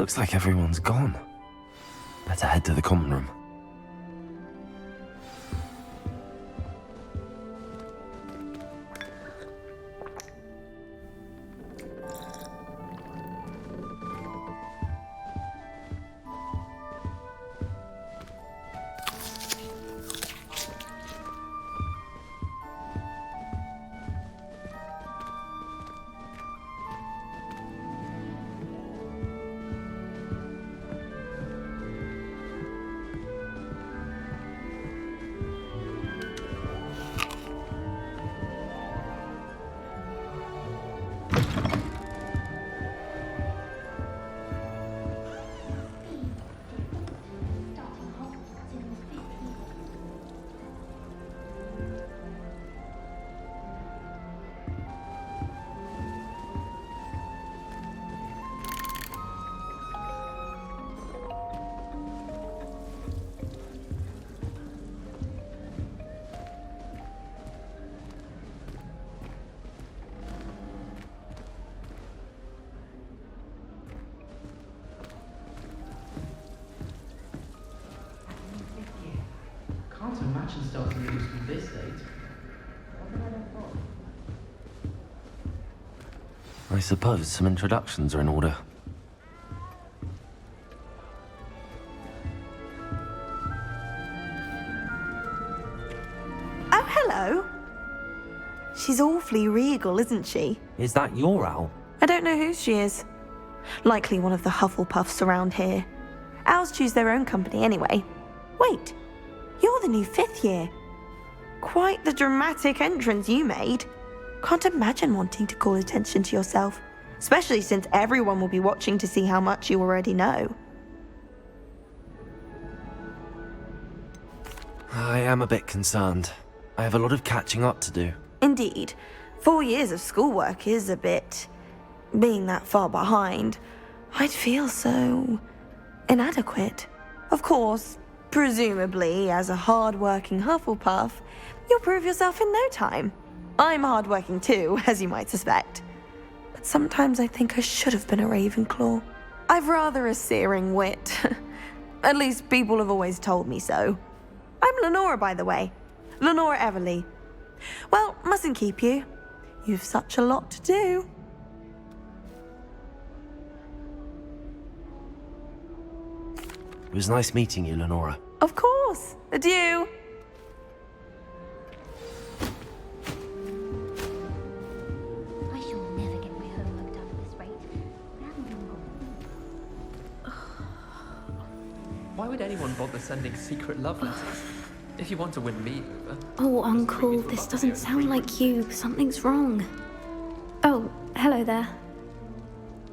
Looks like everyone's gone. Better head to the common room. Can't imagine starting new school this late. I suppose some introductions are in order. Oh, hello. She's awfully regal, isn't she? Is that your owl? I don't know who she is. Likely one of the Hufflepuffs around here. Owls choose their own company anyway. Wait, you're the new 5th year. Quite the dramatic entrance you made. Can't imagine wanting to call attention to yourself, especially since everyone will be watching to see how much you already know. I am a bit concerned. I have a lot of catching up to do. Indeed, 4 years of schoolwork is a bit... Being that far behind, I'd feel so... inadequate. Of course, presumably, as a hard-working Hufflepuff, you'll prove yourself in no time. I'm hard-working too, as you might suspect. But sometimes I think I should have been a Ravenclaw. I've rather a searing wit. At least people have always told me so. I'm Lenora, by the way. Lenora Everly. Well, mustn't keep you. You've such a lot to do. It was nice meeting you, Lenora. Of course. Adieu. I shall never get my homework done at this rate. We haven't been gone. Why would anyone bother sending secret love letters? If you want to win me over... Oh, Uncle, this doesn't sound like you. Something's wrong. Oh, hello there.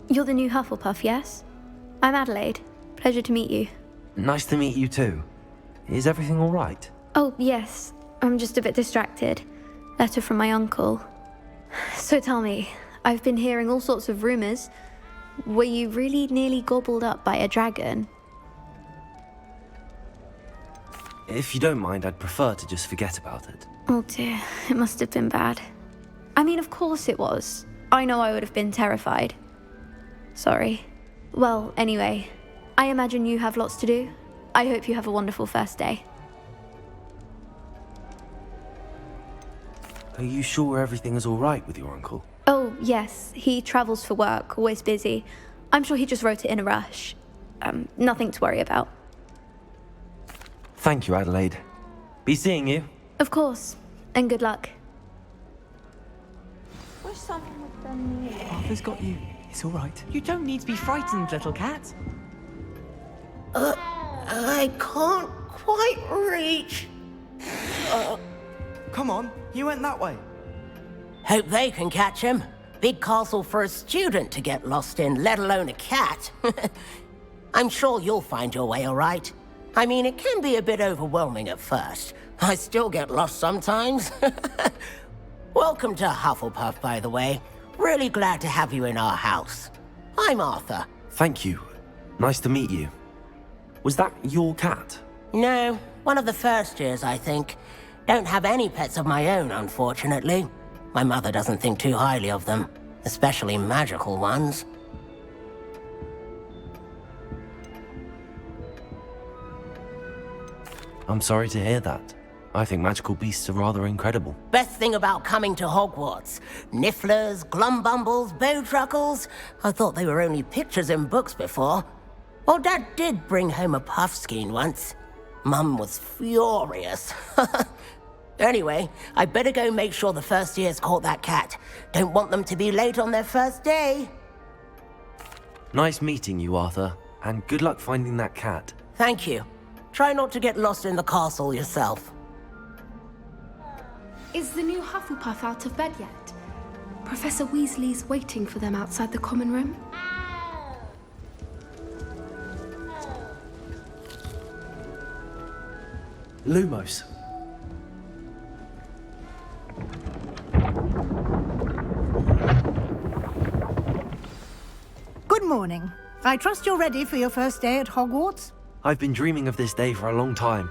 You're the new Hufflepuff, yes? I'm Adelaide. Pleasure to meet you. Nice to meet you too. Is everything all right? Oh, yes. I'm just a bit distracted. Letter from my uncle. So tell me, I've been hearing all sorts of rumors. Were you really nearly gobbled up by a dragon? If you don't mind, I'd prefer to just forget about it. Oh dear, it must have been bad. I mean, of course it was. I know I would have been terrified. Sorry. Well, anyway, I imagine you have lots to do. I hope you have a wonderful first day. Are you sure everything is all right with your uncle? Oh, yes, he travels for work, always busy. I'm sure he just wrote it in a rush. Nothing to worry about. Thank you, Adelaide. Be seeing you. Of course, and good luck. Wish someone would send me. Arthur's got you. It's all right. You don't need to be frightened, little cat. I can't quite reach. Come on, you went that way. Hope they can catch him. Big castle for a student to get lost in, let alone a cat. I'm sure you'll find your way all right. I mean, it can be a bit overwhelming at first. I still get lost sometimes. Welcome to Hufflepuff, by the way. Really glad to have you in our house. I'm Arthur. Thank you. Nice to meet you. Was that your cat? No, one of the first years, I think. Don't have any pets of my own, unfortunately. My mother doesn't think too highly of them, especially magical ones. I'm sorry to hear that. I think magical beasts are rather incredible. Best thing about coming to Hogwarts. Nifflers, glumbumbles, bowtruckles. I thought they were only pictures in books before. Well, Dad did bring home a puffskein once. Mum was furious. Anyway, I better go make sure the first years caught that cat. Don't want them to be late on their first day. Nice meeting you, Arthur. And good luck finding that cat. Thank you. Try not to get lost in the castle yourself. Is the new Hufflepuff out of bed yet? Professor Weasley's waiting for them outside the common room. Lumos. Good morning. I trust you're ready for your first day at Hogwarts? I've been dreaming of this day for a long time.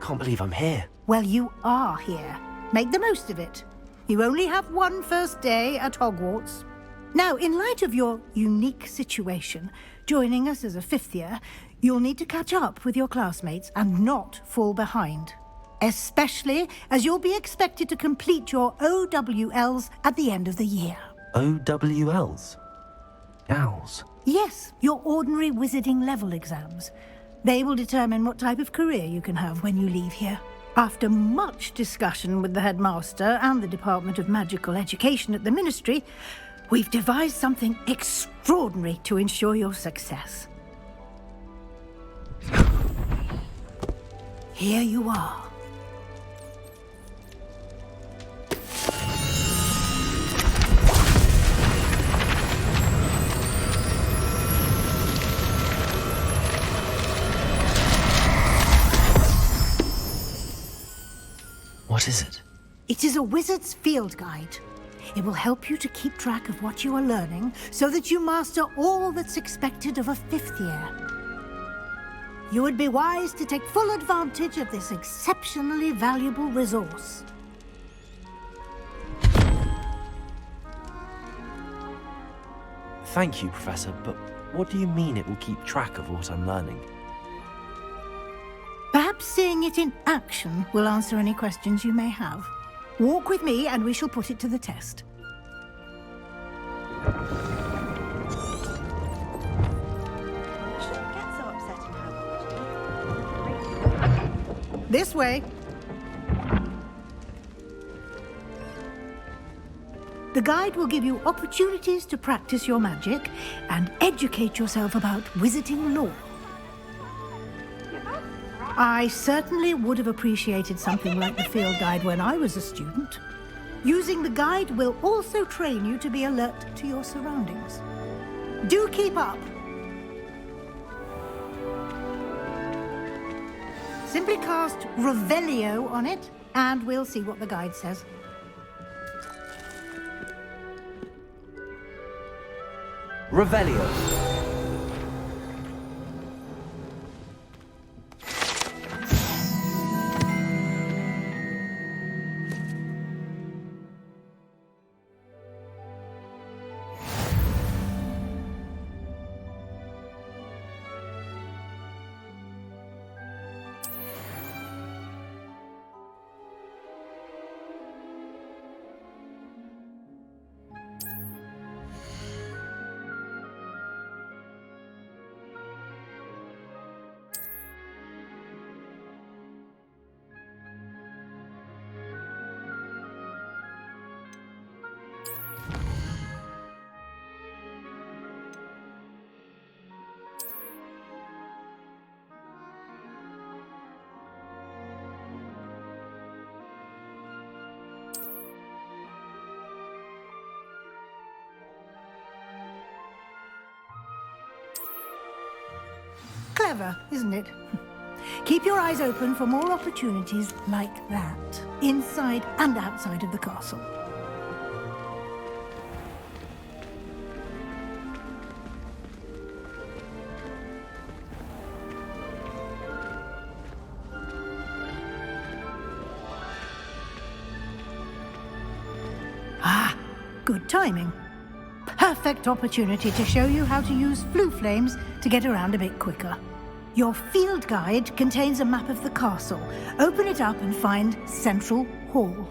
Can't believe I'm here. Well, you are here. Make the most of it. You only have one first day at Hogwarts. Now, in light of your unique situation, joining us as a fifth year, you'll need to catch up with your classmates and not fall behind. Especially as you'll be expected to complete your OWLs at the end of the year. OWLs? Owls? Yes, your ordinary wizarding level exams. They will determine what type of career you can have when you leave here. After much discussion with the headmaster and the Department of Magical Education at the Ministry, we've devised something extraordinary to ensure your success. Here you are. What is it? It is a wizard's field guide. It will help you to keep track of what you are learning so that you master all that's expected of a fifth year. You would be wise to take full advantage of this exceptionally valuable resource. Thank you, Professor, but what do you mean it will keep track of what I'm learning? Perhaps seeing it in action will answer any questions you may have. Walk with me and we shall put it to the test. Shouldn't get so upset in Hogwarts. This way. The guide will give you opportunities to practice your magic and educate yourself about wizarding lore. I certainly would have appreciated something like the field guide when I was a student. Using the guide will also train you to be alert to your surroundings. Do keep up. Simply cast Revelio on it, and we'll see what the guide says. Revelio. Clever, isn't it? Keep your eyes open for more opportunities like that, inside and outside of the castle. Ah, good timing. Perfect opportunity to show you how to use flue flames to get around a bit quicker. Your field guide contains a map of the castle. Open it up and find Central Hall.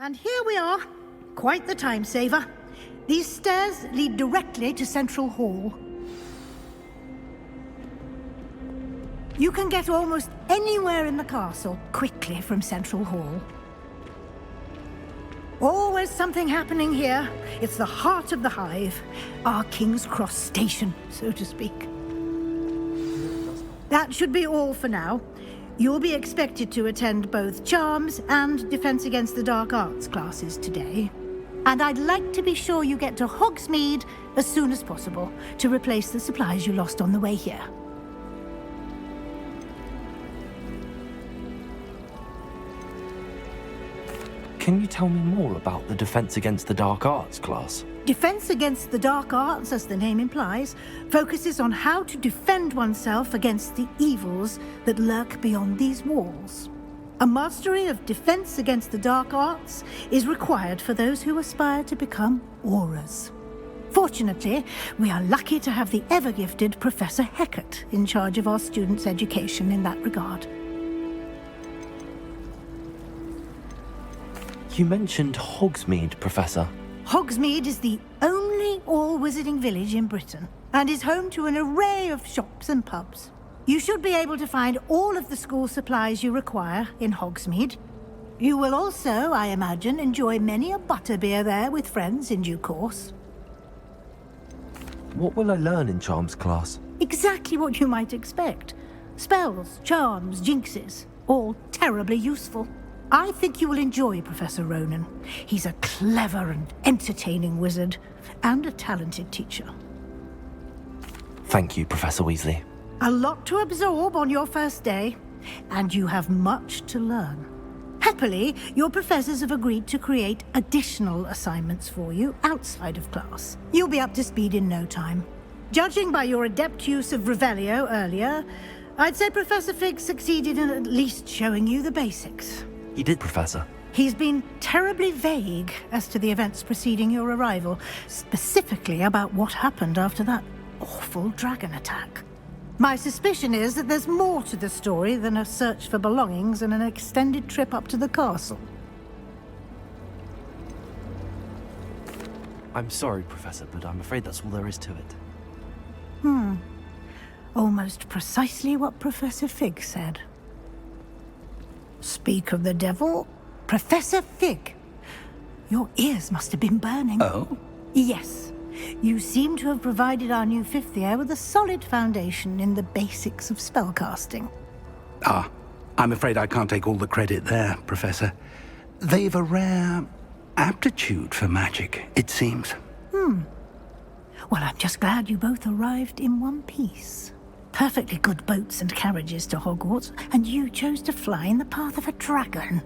And here we are. Quite the time saver. These stairs lead directly to Central Hall. You can get almost anywhere in the castle quickly from Central Hall. Always something happening here. It's the heart of the hive. Our King's Cross station, so to speak. That should be all for now. You'll be expected to attend both Charms and Defense Against the Dark Arts classes today. And I'd like to be sure you get to Hogsmeade as soon as possible to replace the supplies you lost on the way here. Can you tell me more about the Defense Against the Dark Arts class? Defense Against the Dark Arts, as the name implies, focuses on how to defend oneself against the evils that lurk beyond these walls. A mastery of Defense Against the Dark Arts is required for those who aspire to become Aurors. Fortunately, we are lucky to have the ever-gifted Professor Hecat in charge of our students' education in that regard. You mentioned Hogsmeade, Professor. Hogsmeade is the only all-wizarding village in Britain and is home to an array of shops and pubs. You should be able to find all of the school supplies you require in Hogsmeade. You will also, I imagine, enjoy many a butterbeer there with friends in due course. What will I learn in Charms class? Exactly what you might expect. Spells, charms, jinxes, all terribly useful. I think you will enjoy Professor Ronan. He's a clever and entertaining wizard, and a talented teacher. Thank you, Professor Weasley. A lot to absorb on your first day, and you have much to learn. Happily, your professors have agreed to create additional assignments for you outside of class. You'll be up to speed in no time. Judging by your adept use of Revelio earlier, I'd say Professor Fig succeeded in at least showing you the basics. He did, Professor. He's been terribly vague as to the events preceding your arrival, specifically about what happened after that awful dragon attack. My suspicion is that there's more to the story than a search for belongings and an extended trip up to the castle. I'm sorry, Professor, but I'm afraid that's all there is to it. Almost precisely what Professor Fig said. Speak of the devil, Professor Fig. Your ears must have been burning. Oh? Yes. You seem to have provided our new fifth year with a solid foundation in the basics of spellcasting. Ah, I'm afraid I can't take all the credit there, Professor. They've a rare aptitude for magic, it seems. Well, I'm just glad you both arrived in one piece. Perfectly good boats and carriages to Hogwarts, and you chose to fly in the path of a dragon.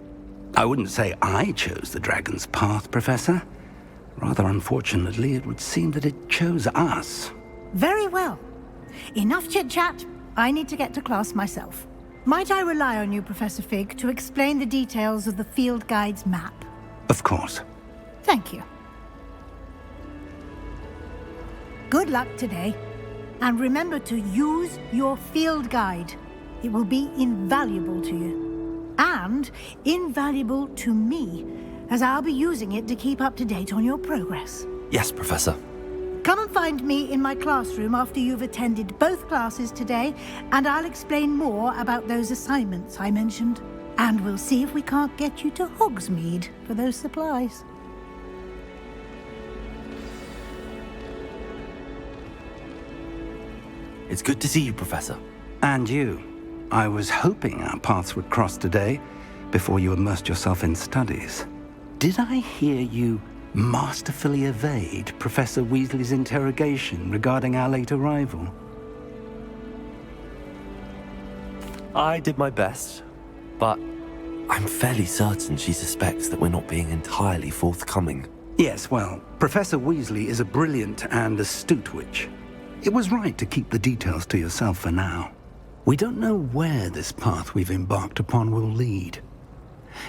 I wouldn't say I chose the dragon's path, Professor. Rather unfortunately, it would seem that it chose us. Very well. Enough chit-chat. I need to get to class myself. Might I rely on you, Professor Fig, to explain the details of the field guide's map? Of course. Thank you. Good luck today. And remember to use your field guide. It will be invaluable to you. And invaluable to me, as I'll be using it to keep up to date on your progress. Yes, Professor. Come and find me in my classroom after you've attended both classes today, and I'll explain more about those assignments I mentioned. And we'll see if we can't get you to Hogsmeade for those supplies. It's good to see you, Professor. And you. I was hoping our paths would cross today, before you immersed yourself in studies. Did I hear you masterfully evade Professor Weasley's interrogation regarding our late arrival? I did my best, but I'm fairly certain she suspects that we're not being entirely forthcoming. Yes, well, Professor Weasley is a brilliant and astute witch. It was right to keep the details to yourself for now. We don't know where this path we've embarked upon will lead.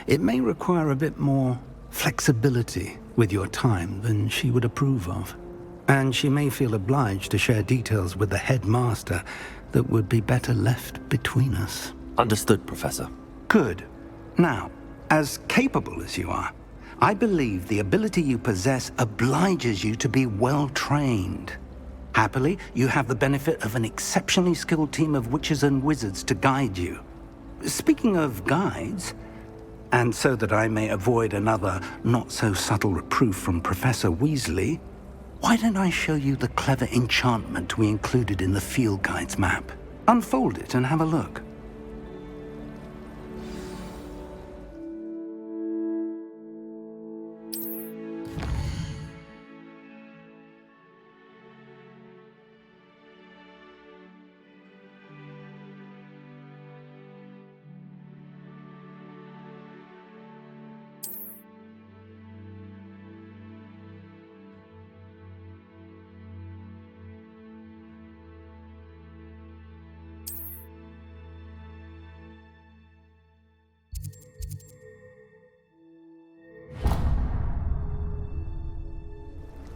It may require a bit more flexibility with your time than she would approve of. And she may feel obliged to share details with the headmaster that would be better left between us. Understood, Professor. Good. Now, as capable as you are, I believe the ability you possess obliges you to be well trained. Happily, you have the benefit of an exceptionally skilled team of witches and wizards to guide you. Speaking of guides, and so that I may avoid another not-so-subtle reproof from Professor Weasley, why don't I show you the clever enchantment we included in the field guide's map? Unfold it and have a look.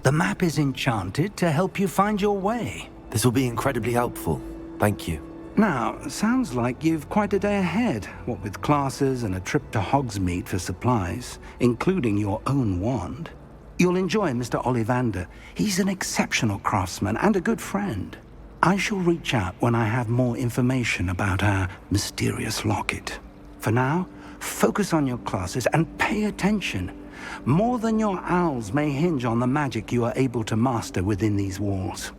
The map is enchanted to help you find your way. This will be incredibly helpful. Thank you. Now, sounds like you've quite a day ahead, what with classes and a trip to Hogsmeade for supplies, including your own wand. You'll enjoy Mr. Ollivander. He's an exceptional craftsman and a good friend. I shall reach out when I have more information about our mysterious locket. For now, focus on your classes and pay attention. More than your owls may hinge on the magic you are able to master within these walls.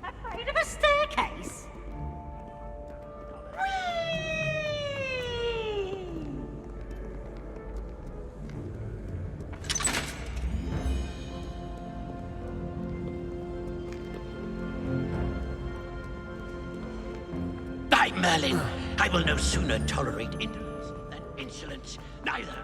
Afraid of a staircase? By Merlin, I will no sooner tolerate indolence than insolence. Neither.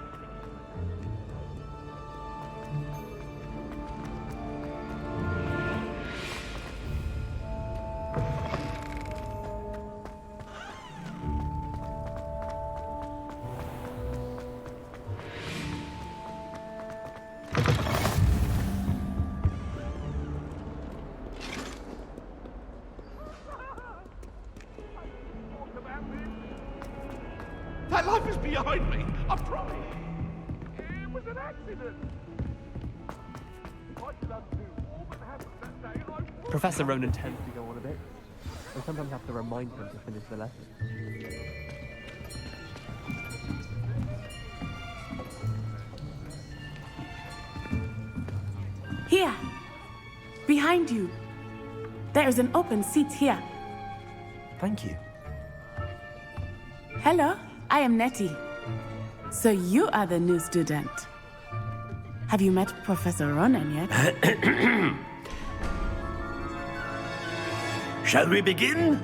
That life is behind me, I promise. It was an accident. If I could undo all that happened that day, I would. Professor Ronan tends to go on a bit. I sometimes have to remind him to finish the lesson. Here, behind you. There is an open seat here. Thank you. Hello, I am Nettie. So you are the new student. Have you met Professor Ronan yet? Shall we begin?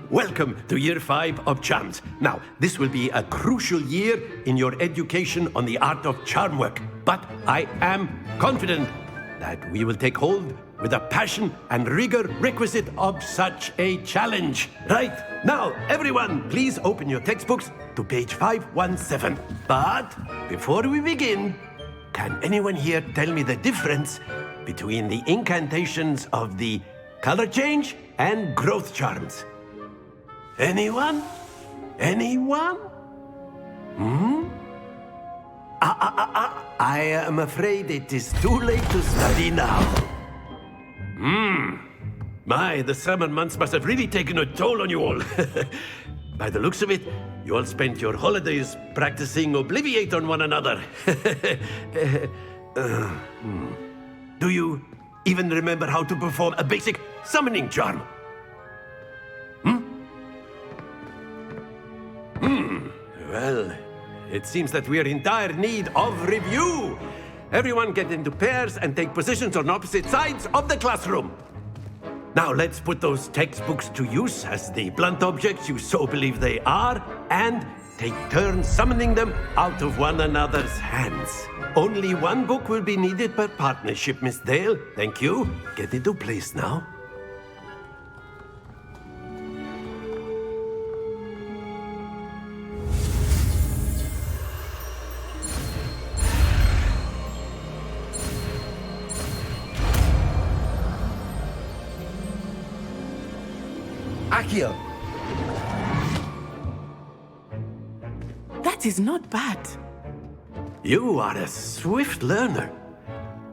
welcome to year 5 of charms. Now, this will be a crucial year in your education on the art of charm work. But I am confident that we will take hold with the passion and rigor requisite of such a challenge. Right, now, everyone, please open your textbooks to page 517. But before we begin, can anyone here tell me the difference between the incantations of the color change and growth charms? Anyone? Anyone? I am afraid it is too late to study now. My, the summer months must have really taken a toll on you all. By the looks of it, you all spent your holidays practicing Obliviate on one another. Do you even remember how to perform a basic summoning charm? Well, it seems that we are in dire need of review. Everyone get into pairs and take positions on opposite sides of the classroom. Now let's put those textbooks to use as the blunt objects you so believe they are, and take turns summoning them out of one another's hands. Only one book will be needed per partnership, Miss Dale. Thank you. Get into place now. Accio! That is not bad. You are a swift learner.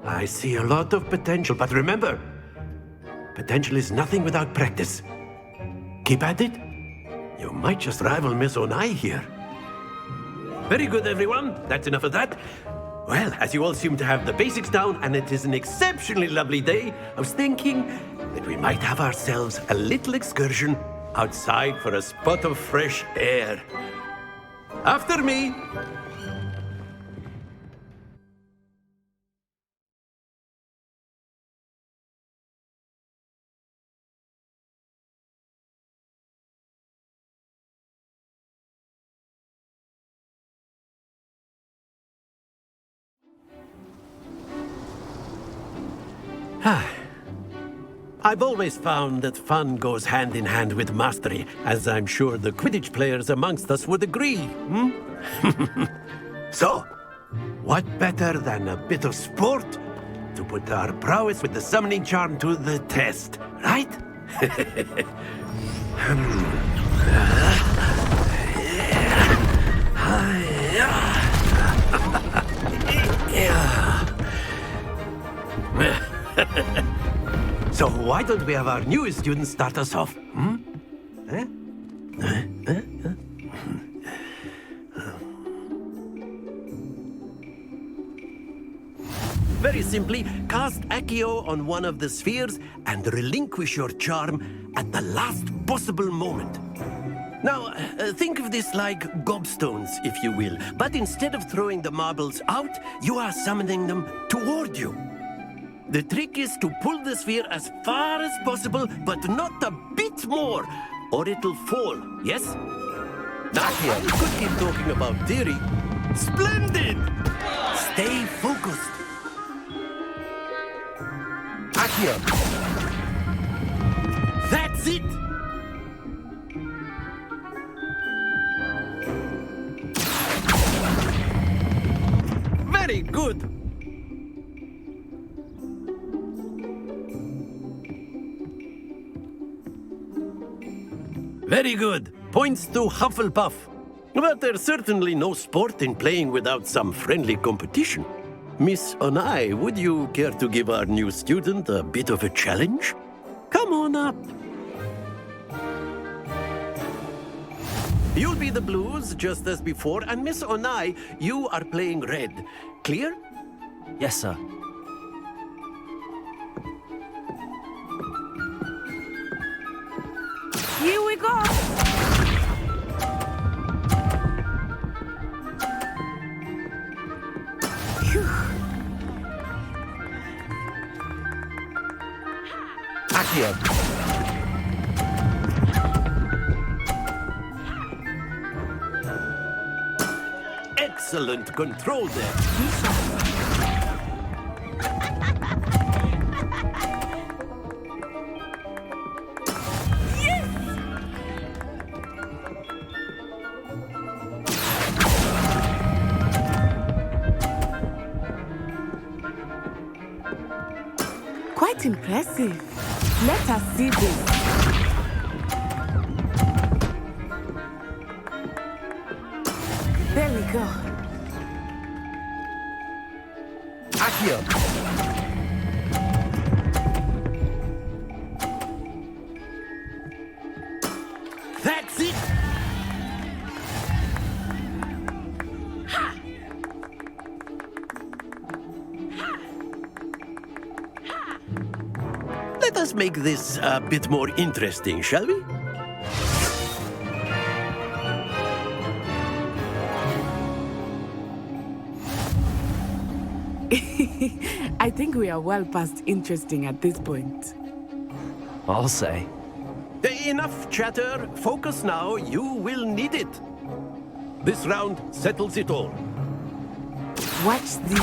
I see a lot of potential, but remember, potential is nothing without practice. Keep at it. You might just rival Miss Onai here. Very good, everyone. That's enough of that. Well, as you all seem to have the basics down, and it is an exceptionally lovely day, I was thinking that we might have ourselves a little excursion outside for a spot of fresh air. After me. I've always found that fun goes hand in hand with mastery, as I'm sure the Quidditch players amongst us would agree. So, what better than a bit of sport to put our prowess with the summoning charm to the test, right? So why don't we have our newest student start us off? Very simply, cast Accio on one of the spheres and relinquish your charm at the last possible moment. Now, think of this like gobstones, if you will, but instead of throwing the marbles out, you are summoning them toward you. The trick is to pull the sphere as far as possible, but not a bit more, or it'll fall, yes? Now here, we could keep talking about theory. Splendid! Stay focused. Accio. That's it! Very good! Very good. Points to Hufflepuff. But there's certainly no sport in playing without some friendly competition. Miss Onai, would you care to give our new student a bit of a challenge? Come on up. You'll be the blues, just as before, and Miss Onai, you are playing red. Clear? Yes, sir. Here we go! Accio. excellent control there. Quite impressive. Let us see this. There we go. Accio. That's it. Let us make this a bit more interesting, shall we? I think we are well past interesting at this point. I'll say. Enough chatter. Focus now. You will need it. This round settles it all. Watch this.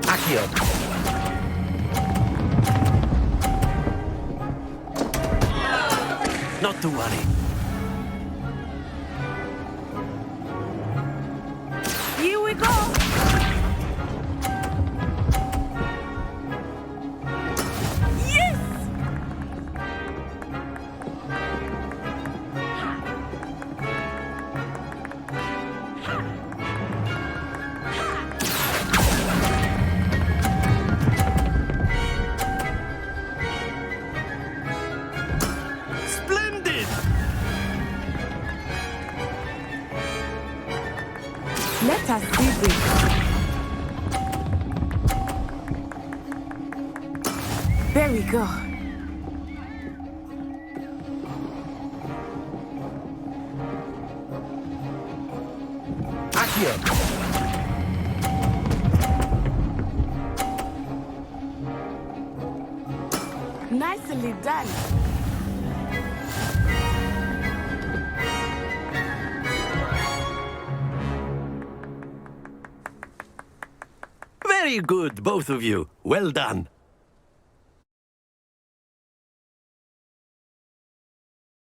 Accio. Not to worry. Here we go. Yes! Splendid! Let us see this. There we go. Accio. Nicely done. Very good, both of you. Well done.